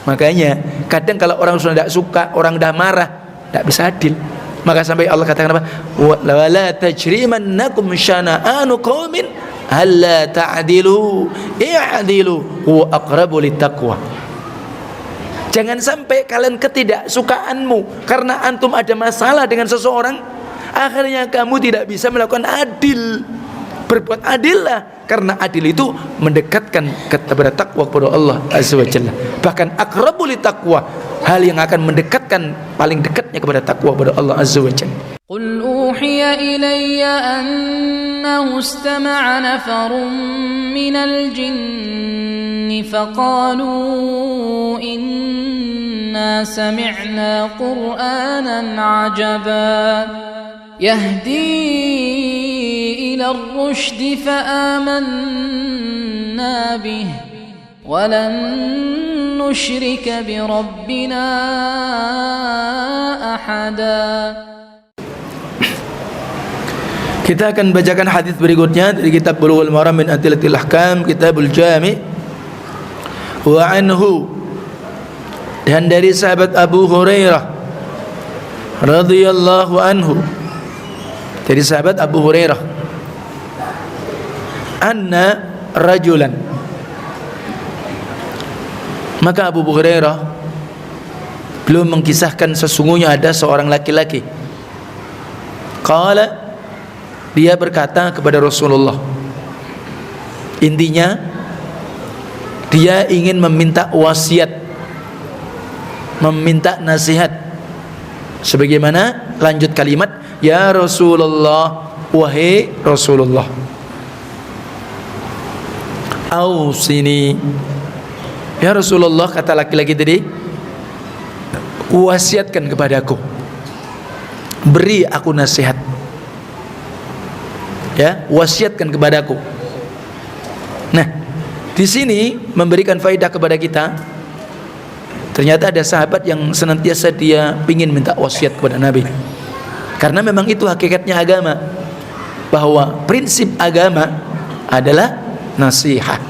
Makanya kadang kalau orang sudah tidak suka, orang dah marah, tidak bisa adil. Maka sampai Allah katakan apa? Wala tajrimannakum syana'anu qaumin alla ta'dilu i'dilu huwa aqrabu littaqwa. Jangan sampai kalian ketidaksukaanmu karena antum ada masalah dengan seseorang, akhirnya kamu tidak bisa melakukan adil. Berbuat adillah, karena adil itu mendekatkan kepada takwa kepada Allah Azza wa Jalla. Bahkan aqrabu littaqwa, hal yang akan mendekatkan paling dekatnya kepada takwa kepada Allah Azza wa Jalla. Qul uhiya ilayya annahu istama'a nafarun minal jinni faqalu inna sami'na qur'anan 'ajaba yahdi ila ar-rushdi fa'amanna bihi wa lan nusyrika bi rabbina ahada. Kita akan bacakan hadis berikutnya dari kitab Bulughul Maram min Adillatil Ahkam, Kitabul Jami'. Wa anhu, dan dari sahabat Abu Hurairah radhiyallahu anhu, dari sahabat Abu Hurairah, anna rajulan, maka Abu Hurairah belum mengkisahkan sesungguhnya ada seorang laki-laki. Qala, dia berkata kepada Rasulullah, intinya dia ingin meminta wasiat, meminta nasihat, sebagaimana lanjut kalimat, ya Rasulullah, wahai Rasulullah, ausini, ya Rasulullah, kata laki-laki tadi, wasiatkan kepadaku, beri aku nasihat, ya, wasiatkan kepadaku. Nah, di sini memberikan faedah kepada kita. Ternyata ada sahabat yang senantiasa dia ingin minta wasiat kepada Nabi, karena memang itu hakikatnya agama, bahwa prinsip agama adalah nasihat.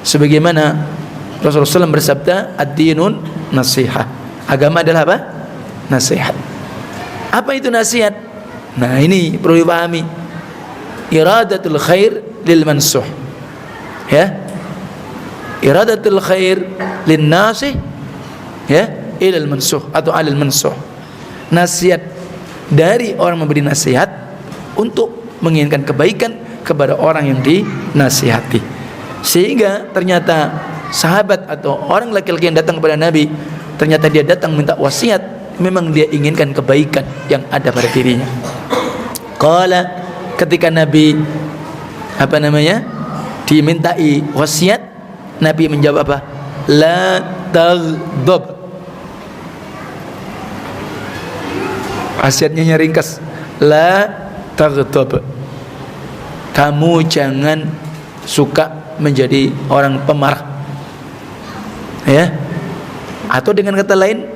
Sebagaimana Rasulullah SAW bersabda, ad-dinun nasihat, agama adalah apa? Nasihat. Apa itu nasihat? Nah, ini perlu dipahami. Iradatul khair lil mansuh, ya, iradatul khair lin nasih, ya, ilal mansuh atau alal mansuh. Nasihat dari orang memberi nasihat untuk menginginkan kebaikan kepada orang yang dinasihati. Sehingga ternyata sahabat atau orang laki-laki yang datang kepada Nabi, ternyata dia datang minta wasiat, memang dia inginkan kebaikan yang ada pada dirinya. Qala, ketika Nabi dimintai wasiat, Nabi menjawab apa? La taghdab. Wasiatnya ringkas, la taghdab, kamu jangan suka menjadi orang pemarah, ya, atau dengan kata lain,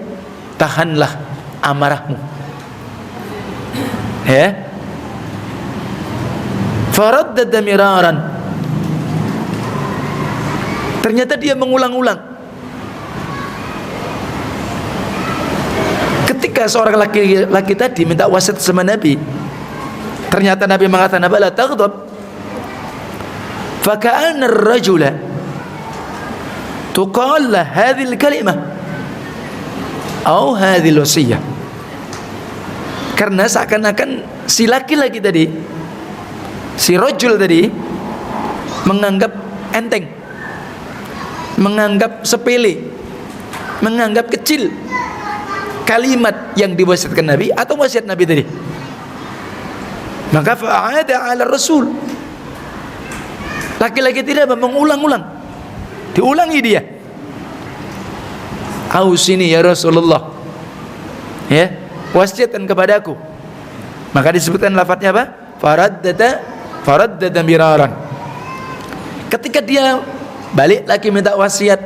tahanlah amarahmu, ya. Faraddada miraran, ternyata dia mengulang-ulang. Ketika seorang laki-laki tadi minta wasiat sama Nabi, ternyata Nabi mengatakan, la taghdab. Faka'anna ar-rajula tuqalla hadhil kalimah atau hadhil wasiyah, karena seakan-akan si laki-laki tadi, si rajul tadi, menganggap enteng, menganggap sepele, menganggap kecil kalimat yang diwasiatkan Nabi atau wasiat Nabi tadi. Maka fa'ada 'ala Rasul, laki-laki tidak mengulang-ulang, diulangi dia, ausini ya Rasulullah, ya, wasiatkan kepadaku. Maka disebutkan lafadznya apa? Faraddada miraran. Ketika dia balik lagi minta wasiat,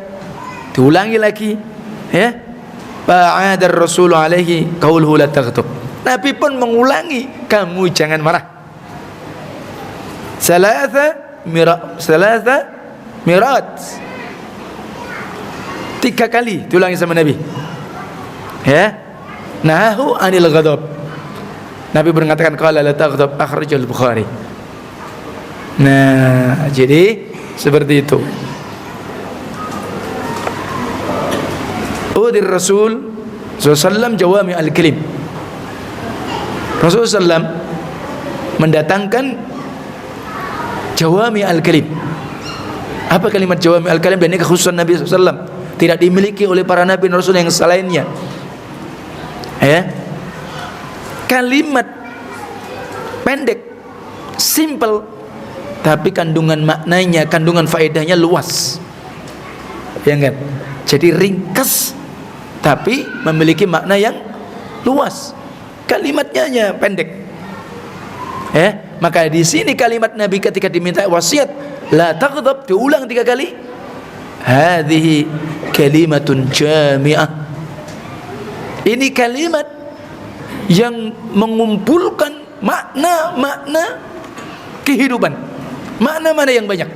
diulangi lagi, ya, fa'adar Rasul alaihi qauluhu la taghdab. Nabi pun mengulangi, kamu jangan marah. Salasa mirat, 3 kali diulangi sama Nabi. Ya. Nahu anil ghadab. Nabi mengatakan qala la taghdab, akhrajal Bukhari. Nah, jadi seperti itu. Udir Rasul SAW jawami al-kalim. Rasulullah SAW mendatangkan jawami al-kalim. Apa kalimat jawami al-kalim? Dan ini kekhususan Nabi SAW, tidak dimiliki oleh para Nabi dan Rasul yang selainnya. Ya, kalimat pendek, simple, tapi kandungan maknanya, kandungan faedahnya luas. Ya kan? Jadi ringkas tapi memiliki makna yang luas. Kalimatnya hanya pendek. Maka di sini kalimat Nabi ketika diminta wasiat, la taghdab, diulang 3 kali. Hadhihi kalimatun jami'ah. Ini kalimat yang mengumpulkan makna-makna kehidupan. Makna-makna yang banyak.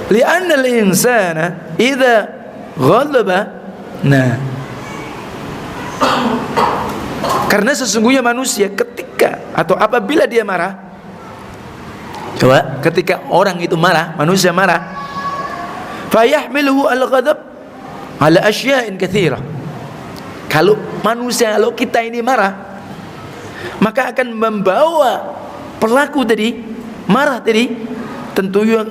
Li'anna al-insana idza ghadaba, nah, karena sesungguhnya manusia ketika atau apabila dia marah, coba ketika orang itu marah, manusia marah, fayahmiluhu al-ghadab ala asya'in katsirah. Kalau manusia, kalau kita ini marah, maka akan membawa pelaku tadi marah tadi tentunya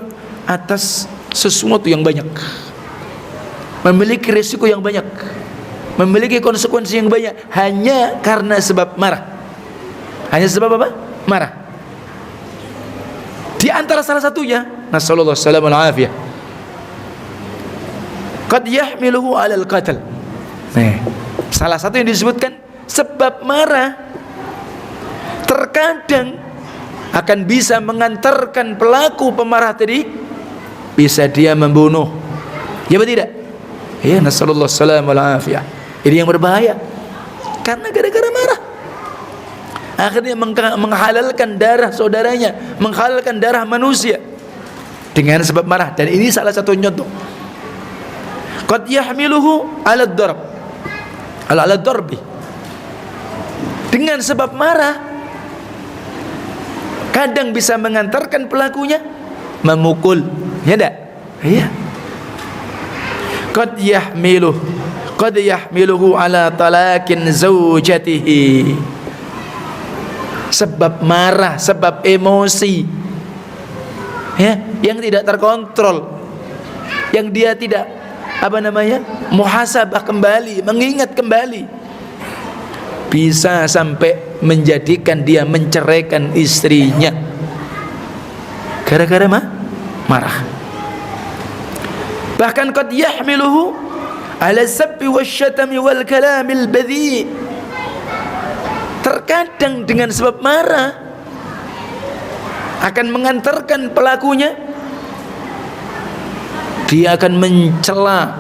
atas sesuatu yang banyak, memiliki risiko yang banyak, memiliki konsekuensi yang banyak, hanya karena sebab marah. Hanya sebab apa? Marah. Di antara salah satunya, nasallallahu alaihi wasallam, qad yahmiluhu 'alal qatl. Salah satu yang disebutkan sebab marah terkadang akan bisa mengantarkan pelaku pemarah tadi, bisa dia membunuh. Ya atau tidak? Ya, nasallallahu alaihi wasallam. Ini yang berbahaya. Karena gara-gara marah akhirnya menghalalkan darah saudaranya, menghalalkan darah manusia dengan sebab marah. Dan ini salah satu contoh. Qad yahmiluhu 'ala ad-darb, ala darbi. Dengan sebab marah kadang bisa mengantarkan pelakunya memukul. Ya enggak? Iya. Qad yahmiluhu ala talakin zaujatihi. Sebab marah, sebab emosi, ya, yang tidak terkontrol, yang dia tidak muhasabah kembali, mengingat kembali, bisa sampai menjadikan dia menceraikan istrinya gara-gara marah. Bahkan qad yahmiluhu ala sabbi wasyatami wal kalamil badhi. Terkadang dengan sebab marah akan mengantarkan pelakunya, dia akan mencela,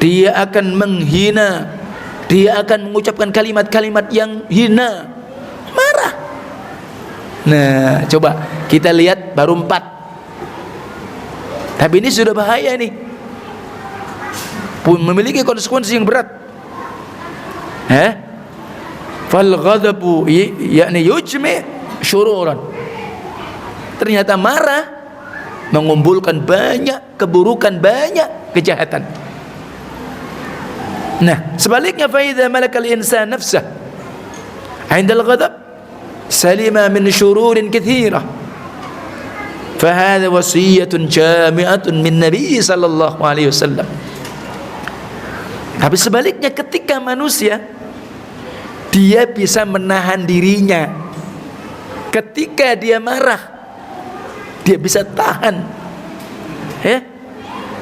dia akan menghina, dia akan mengucapkan kalimat-kalimat yang hina. Marah. Nah, coba kita lihat baru 4. Tapi ini sudah bahaya nih, memiliki konsekuensi yang berat. Fal ghadabu yakni yujmi syururan. Ternyata marah mengumpulkan banyak keburukan, banyak kejahatan. Nah, sebaliknya fa idza malakal insan nafsah 'inda al-ghadab salima min syururin katsirah. Fahada wasiyatun jami'atun min Nabi sallallahu alaihi wasallam. Tapi sebaliknya ketika manusia dia bisa menahan dirinya, ketika dia marah dia bisa tahan,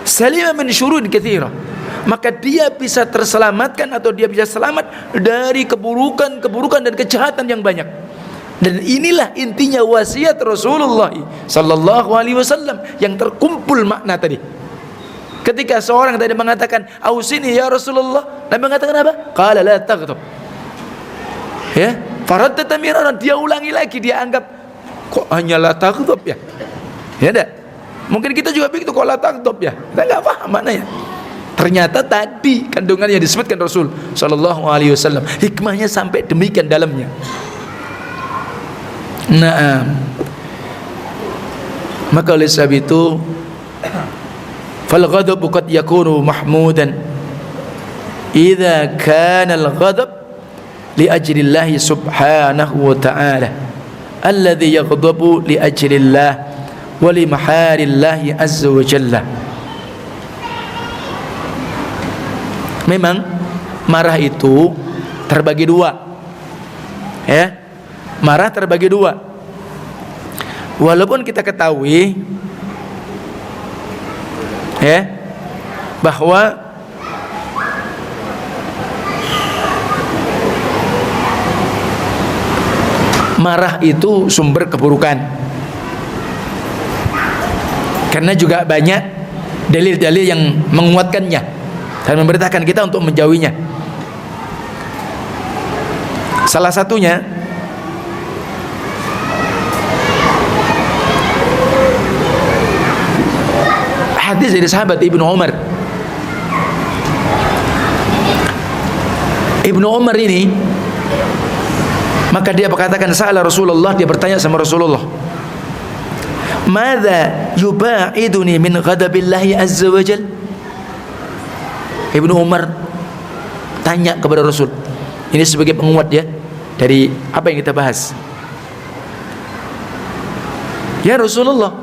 salima min syururin katsirah, maka dia bisa terselamatkan atau dia bisa selamat dari keburukan dan kejahatan yang banyak. Dan inilah intinya wasiat Rasulullah sallallahu alaihi wasallam yang terkumpul makna tadi. Ketika seorang tadi mengatakan, "Ausini ya Rasulullah," Nabi mengatakan apa? Qala la taghdab. Faradda miraran, dia ulangi lagi, dia anggap kok hanya la taghdab ya. Ya enggak? Mungkin kita juga begitu, kalau la taghdab ya, kita nggak paham maknanya. Ternyata tadi kandungan yang disebutkan Rasul sallallahu alaihi wasallam, hikmahnya sampai demikian dalamnya. Nah, maka oleh sebab itu fal ghadabu qad yakunu mahmudan idza kana al ghadab li ajli Allah subhanahu wa ta'ala alladhi yaghdabu li ajli Allah wa li maharillahi azza wa jalla. Memang marah itu terbagi dua, ya, marah terbagi dua. Walaupun kita ketahui, ya, bahwa marah itu sumber keburukan, karena juga banyak dalil-dalil yang menguatkannya dan memerintahkan kita untuk menjauhinya. Salah satunya hadis dari sahabat Ibnu Umar. Ibnu Umar ini, maka dia berkatakan, sa'ala Rasulullah, dia bertanya sama Rasulullah, madza yuba'iduni min ghadabillahi azza wa jalla. Ibnu Umar tanya kepada Rasul, ini sebagai penguat ya dari apa yang kita bahas. Ya Rasulullah,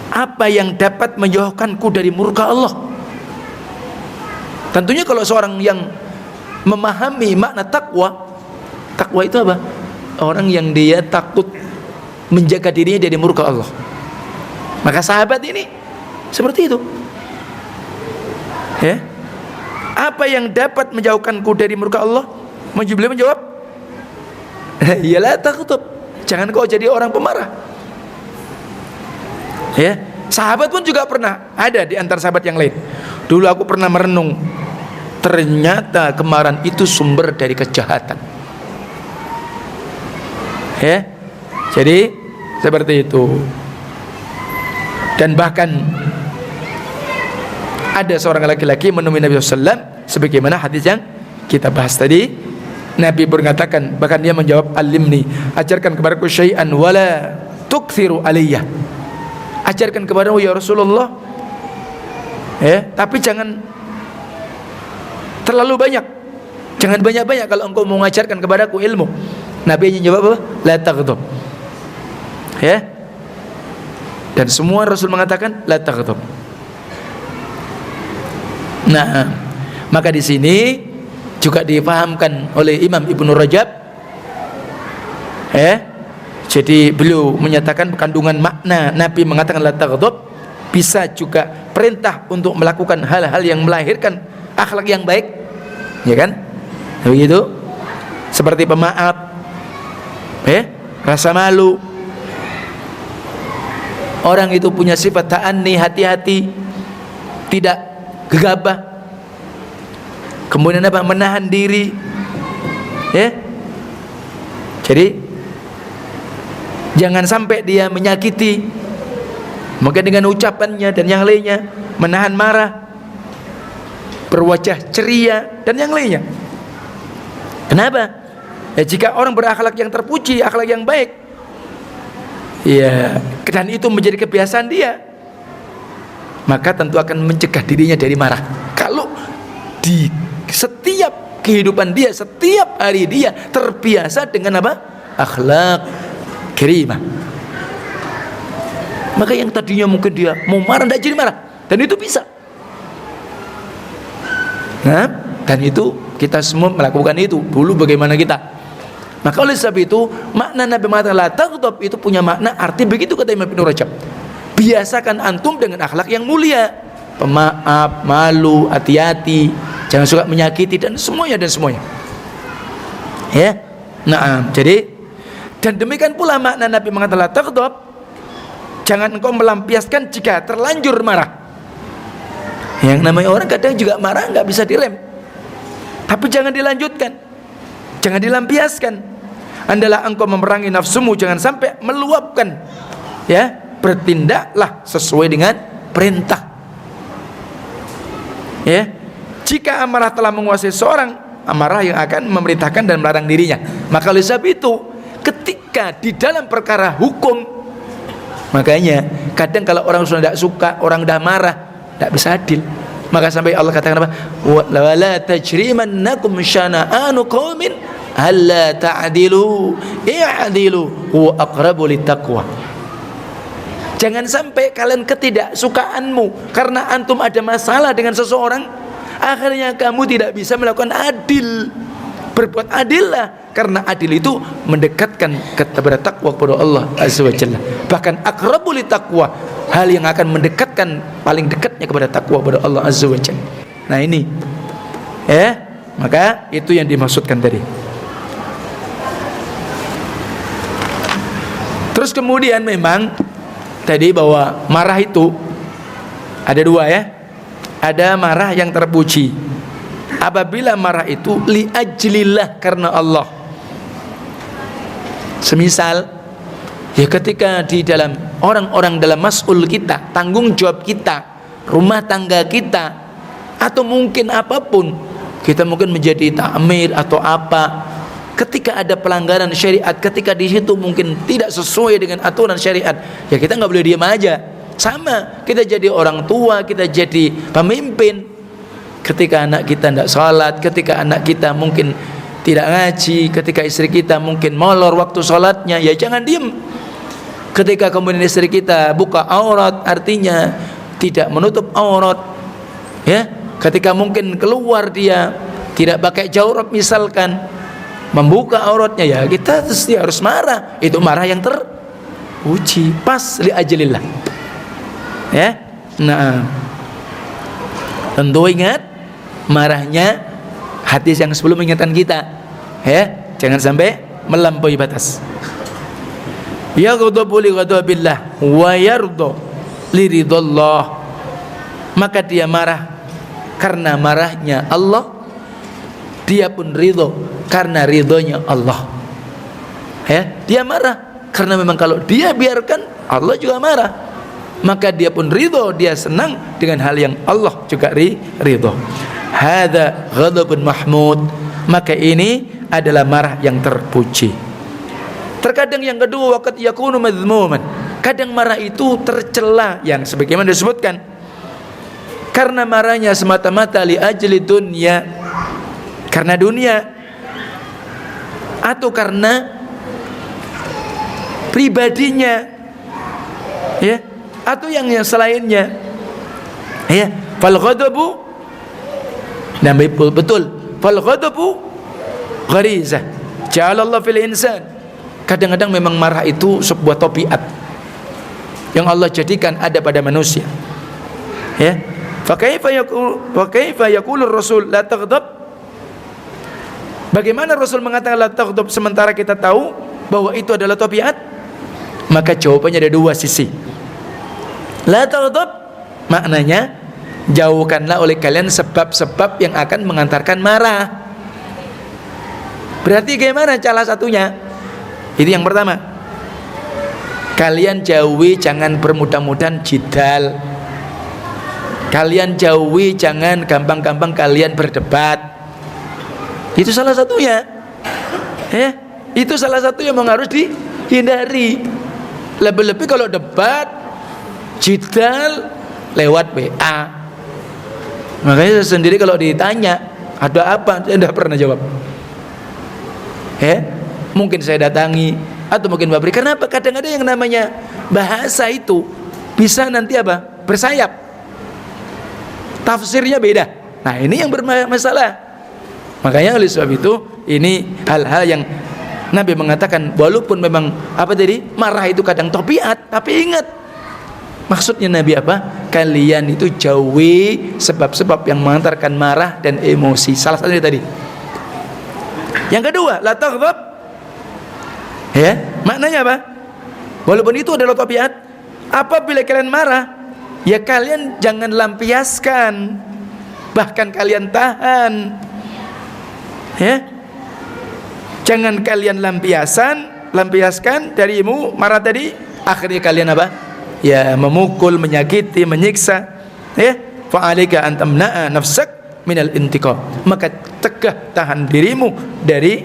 apa yang dapat menjauhkanku dari murka Allah? Tentunya kalau seorang yang memahami makna takwa, takwa itu apa? Orang yang dia takut menjaga dirinya dari murka Allah. Maka sahabat ini seperti itu, ya. Apa yang dapat menjauhkanku dari murka Allah? Beliau menjawab, ya la taghdab, jangan kau jadi orang pemarah. Ya, sahabat pun juga pernah ada di antara sahabat yang lain. Dulu aku pernah merenung, ternyata kemarahan itu sumber dari kejahatan. Ya, jadi seperti itu. Dan bahkan ada seorang laki-laki menemui Nabi SAW, sebagaimana hadis yang kita bahas tadi. Nabi berkatakan, bahkan dia menjawab, alimni, ajarkan kepadaku syai'an wala tukthiru aliyah, ajarkan kepadamu ya Rasulullah, ya, tapi jangan terlalu banyak, jangan banyak-banyak kalau engkau mau mengajarkan kepadaku ilmu. Nabi hanya jawab apa? La taghdab, ya. Dan semua Rasul mengatakan la taghdab. Nah, maka di sini juga dipahamkan oleh Imam Ibnu Rajab, jadi beliau menyatakan kandungan makna Nabi mengatakan la taghdab bisa juga perintah untuk melakukan hal-hal yang melahirkan akhlak yang baik, ya kan? Begitu, seperti pemaaf, rasa malu. Orang itu punya sifat ta'anni, hati-hati, tidak gegabah. Kemudian apa? Menahan diri, ya. Jadi jangan sampai dia menyakiti, mungkin dengan ucapannya dan yang lainnya, menahan marah, berwajah ceria dan yang lainnya. Kenapa? Ya, jika orang berakhlak yang terpuji, akhlak yang baik, ya, dan itu menjadi kebiasaan dia, maka tentu akan mencegah dirinya dari marah. Kalau di setiap kehidupan dia, setiap hari dia terbiasa dengan apa? Akhlak karimah, maka yang tadinya mungkin dia mau marah tidak jadi marah, dan itu bisa. Nah, dan itu kita semua melakukan itu dulu. Bagaimana kita? Maka oleh sebab itu makna Nabi mengatakan la taghdab itu punya makna arti begitu, kata Imam Ibnu Rajab. Biasakan antum dengan akhlak yang mulia, pemaaf, malu, hati-hati, jangan suka menyakiti dan semuanya. Ya. Nah, jadi dan demikian pula makna Nabi mengatakan la taghdab, jangan engkau melampiaskan jika terlanjur marah. Yang namanya orang kadang juga marah nggak bisa direm, tapi jangan dilanjutkan, jangan dilampiaskan. Andalah engkau memerangi nafsumu, jangan sampai meluapkan, ya, bertindaklah sesuai dengan perintah. Ya, jika amarah telah menguasai seorang, amarah yang akan memerintahkan dan melarang dirinya. Maka oleh sebab itu, ketika di dalam perkara hukum, makanya kadang kalau orang sudah tidak suka, orang sudah marah, tidak bisa adil. Maka sampai Allah katakan apa? Wala tajrimannakum syana'anu qaumin alla ta'dilu i'dilu huwa aqrabu littaqwa. Jangan sampai kalian ketidaksukaanmu karena antum ada masalah dengan seseorang, akhirnya kamu tidak bisa melakukan adil. Berbuat adillah, karena adil itu mendekatkan kepada takwa kepada Allah Azza wa Jalla. Bahkan aqrabu littaqwa, hal yang akan mendekatkan paling dekatnya kepada takwa kepada Allah Azza wa Jalla. Nah ini, maka itu yang dimaksudkan tadi. Terus kemudian memang tadi bahwa marah itu ada dua ya. Ada marah yang terpuji. Apabila marah itu li ajlillah, karena Allah. Semisal ya ketika di dalam orang-orang dalam mas'ul kita, tanggung jawab kita, rumah tangga kita, atau mungkin apapun, kita mungkin menjadi ta'mir atau apa, ketika ada pelanggaran syariat, ketika di situ mungkin tidak sesuai dengan aturan syariat, ya kita nggak boleh diam aja. Sama, kita jadi orang tua, kita jadi pemimpin. Ketika anak kita tidak sholat, ketika anak kita mungkin tidak ngaji, ketika istri kita mungkin molor waktu sholatnya, ya jangan diem. Ketika kemudian istri kita buka aurat, artinya tidak menutup aurat, ya. Ketika mungkin keluar dia tidak pakai jawrab misalkan, membuka auratnya, ya kita harus marah. Itu marah yang terpuji, pas li ajlillah. Ya, nah, tentu ingat marahnya hadis yang sebelum mengingatkan kita, ya, jangan sampai melampaui batas. Yaghdabu li ghadabillah wa yarda li ridallah. Maka dia marah karena marahnya Allah, dia pun ridho karena ridhonya Allah. Ya, dia marah karena memang kalau dia biarkan Allah juga marah. Maka dia pun ridho, dia senang dengan hal yang Allah juga ridho. Hadza ghadabun mahmud. Maka ini adalah marah yang terpuji. Terkadang yang kedua, waqad yakunu madhmuman. Kadang marah itu tercela, yang sebagaimana disebutkan, karena marahnya semata-mata li ajli dunya, karena dunia, atau karena pribadinya, ya, atau yang selainnya, ya. Fal ghadabu, dan betul fal ghadabu gharizah ja'alallahu fil insan. Kadang-kadang memang marah itu sebuah tabiat yang Allah jadikan ada pada manusia, ya. Fa kaifa yaqulu Rasul la taghdab. Bagaimana Rasul mengatakan la taghdab sementara kita tahu bahwa itu adalah tabiat? Maka jawabannya ada dua sisi. La taghdab maknanya jauhkanlah oleh kalian sebab-sebab yang akan mengantarkan marah. Berarti bagaimana salah satunya? Itu yang pertama. Kalian jauhi, jangan bermudah-mudahan jidal. Kalian jauhi, jangan gampang-gampang kalian berdebat. Itu salah satunya. Itu salah satu yang harus dihindari. Lebih-lebih kalau debat, jidal lewat WA. Makanya saya sendiri kalau ditanya ada apa, saya tidak pernah jawab. Mungkin saya datangi atau mungkin babri. Kenapa? Kadang-kadang yang namanya bahasa itu bisa nanti apa? Bersayap. Tafsirnya beda. Nah, ini yang bermasalah. Makanya oleh sebab itu ini hal-hal yang Nabi mengatakan, walaupun memang apa tadi? Marah itu kadang tabiat, tapi ingat maksudnya Nabi apa? Kalian itu jauhi sebab-sebab yang mengantarkan marah dan emosi. Salah satunya tadi. Yang kedua, la taghdab. Ya, maknanya apa? Walaupun itu adalah tabiat, apabila kalian marah, ya kalian jangan lampiaskan, bahkan kalian tahan. Ya. Jangan kalian lampiaskan darimu marah tadi, akhirnya kalian apa? ya memukul, menyakiti, menyiksa, ya, fa'alika an tamna'a nafsak minal intiqam, maka cegah, tahan dirimu dari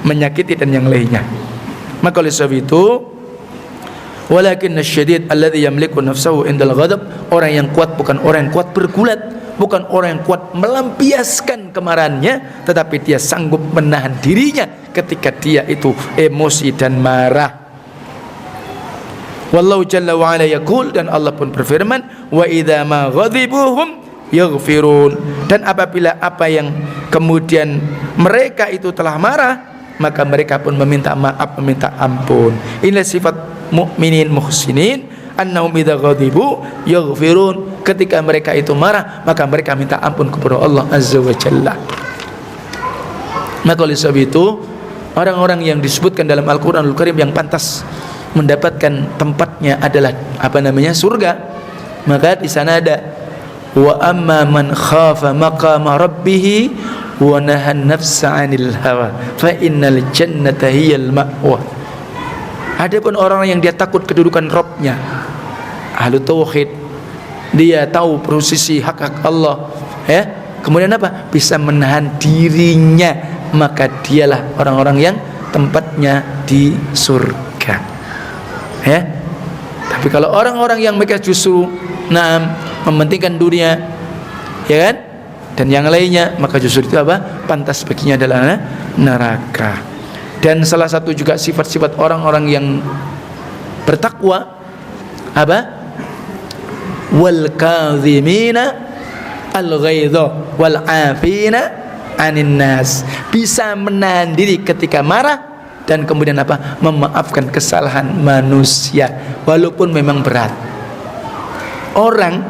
menyakiti dan yang lainnya. Maka oleh sebab itu, walakin asyadid alladhi yamliku nafsahu indal ghadab, orang yang kuat bukan orang yang kuat bergulat, bukan orang yang kuat melampiaskan kemarahannya, tetapi dia sanggup menahan dirinya ketika dia itu emosi dan marah. Wallahu jalla wa ala yaqul, dan Allah pun berfirman, wa idza ma ghadibuhum yaghfirun, dan apabila apa yang kemudian mereka itu telah marah, maka mereka pun meminta maaf, meminta ampun. Inilah sifat mukminin muhsinin, annahum idza ghadibu yaghfirun, ketika mereka itu marah maka mereka minta ampun kepada Allah azza wa jalla. Maka oleh sebab itu, orang-orang yang disebutkan dalam Al-Qur'anul Karim yang pantas mendapatkan tempatnya adalah surga, maka di sana ada wa amma man khafa maqama rabbih wa nahan nafsa 'anil hawa fa innal jannata hiyal ma'wa. Adapun orang yang dia takut kedudukan Rabbnya, ahlu tauhid, dia tahu posisi hak Allah, ya, kemudian apa? Bisa menahan dirinya, maka dialah orang-orang yang tempatnya di surga. Ya. Tapi kalau orang-orang yang mereka justru mementingkan dunia, ya kan, dan yang lainnya, maka justru itu pantas baginya adalah neraka. Dan salah satu juga sifat-sifat orang-orang yang bertakwa wal kadhimina al ghaidha wal afina anin nas, bisa menahan diri ketika marah dan kemudian memaafkan kesalahan manusia walaupun memang berat. Orang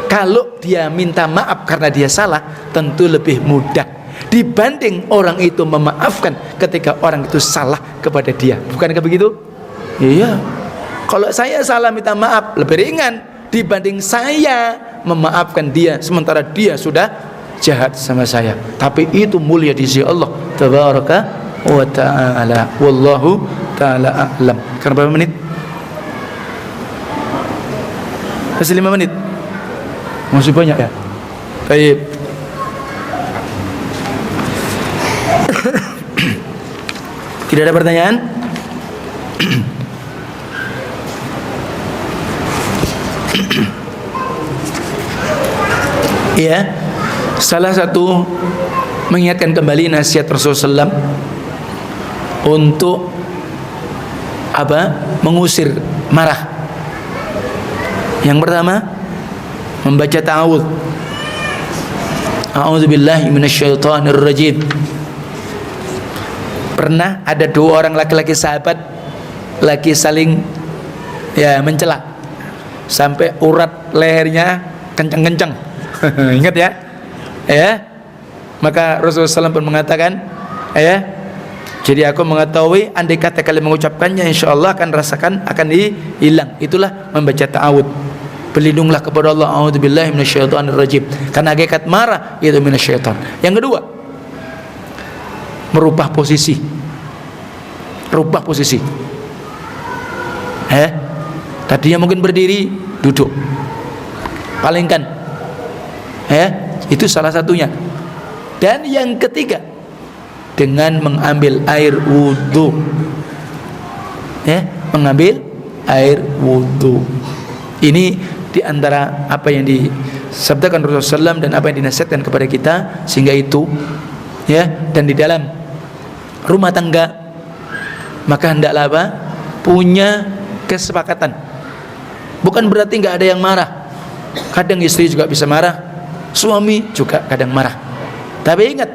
kalau dia minta maaf karena dia salah tentu lebih mudah dibanding orang itu memaafkan ketika orang itu salah kepada dia. Bukankah begitu? Iya. Kalau saya salah minta maaf lebih ringan dibanding saya memaafkan dia sementara dia sudah jahat sama saya. Tapi itu mulia di sisi Allah tabaraka wa ta'ala. Wallahu ta'ala a'lam. Karena berapa menit? Masih 5 menit. Masih banyak ya? Baik. Tidak ada pertanyaan? Ya, salah satu mengingatkan kembali nasihat Rasulullah SAW untuk mengusir marah. Yang pertama, membaca ta'awudz. A'udzubillahi minasyaitonir rajim. Pernah ada 2 orang laki-laki sahabat lagi saling mencela sampai urat lehernya kencang-kencang. Ingat ya? Maka Rasulullah SAW pun mengatakan, jadi aku mengetahui andai kata kalian mengucapkannya insyaallah akan rasakan akan hilang. Itulah membaca ta'awudz. Berlindunglah kepada Allah, a'udzubillahi minasyaitonir rajim, karena hakikat marah itu minasyaiton. Yang kedua, merubah posisi. Rubah posisi. Tadinya mungkin berdiri, duduk. Palingkan. Itu salah satunya. Dan yang ketiga, dengan mengambil air wudu. Mengambil air wudu. Ini diantara apa yang disabdakan Rasulullah SAW dan apa yang dinasihatkan kepada kita, sehingga itu dan di dalam rumah tangga maka hendaklah punya kesepakatan. Bukan berarti nggak ada yang marah. Kadang istri juga bisa marah, suami juga kadang marah. Tapi ingat,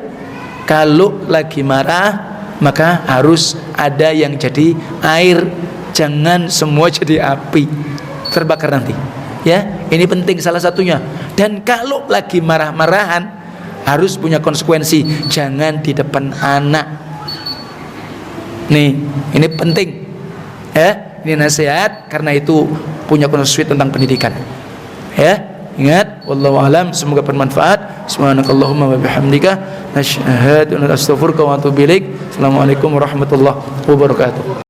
kalau lagi marah maka harus ada yang jadi air, jangan semua jadi api terbakar nanti. Ini penting salah satunya. Dan kalau lagi marah-marahan harus punya konsekuensi, jangan di depan anak. Nih, ini penting. Ini nasihat karena itu punya konsekuensi tentang pendidikan. Ingat, wallahu alam, semoga bermanfaat. Subhanakallahumma wa bihamdika asyhadu an la ilaha illa anta astaghfiruka wa atubu ilaik. Assalamualaikum warahmatullahi wabarakatuh.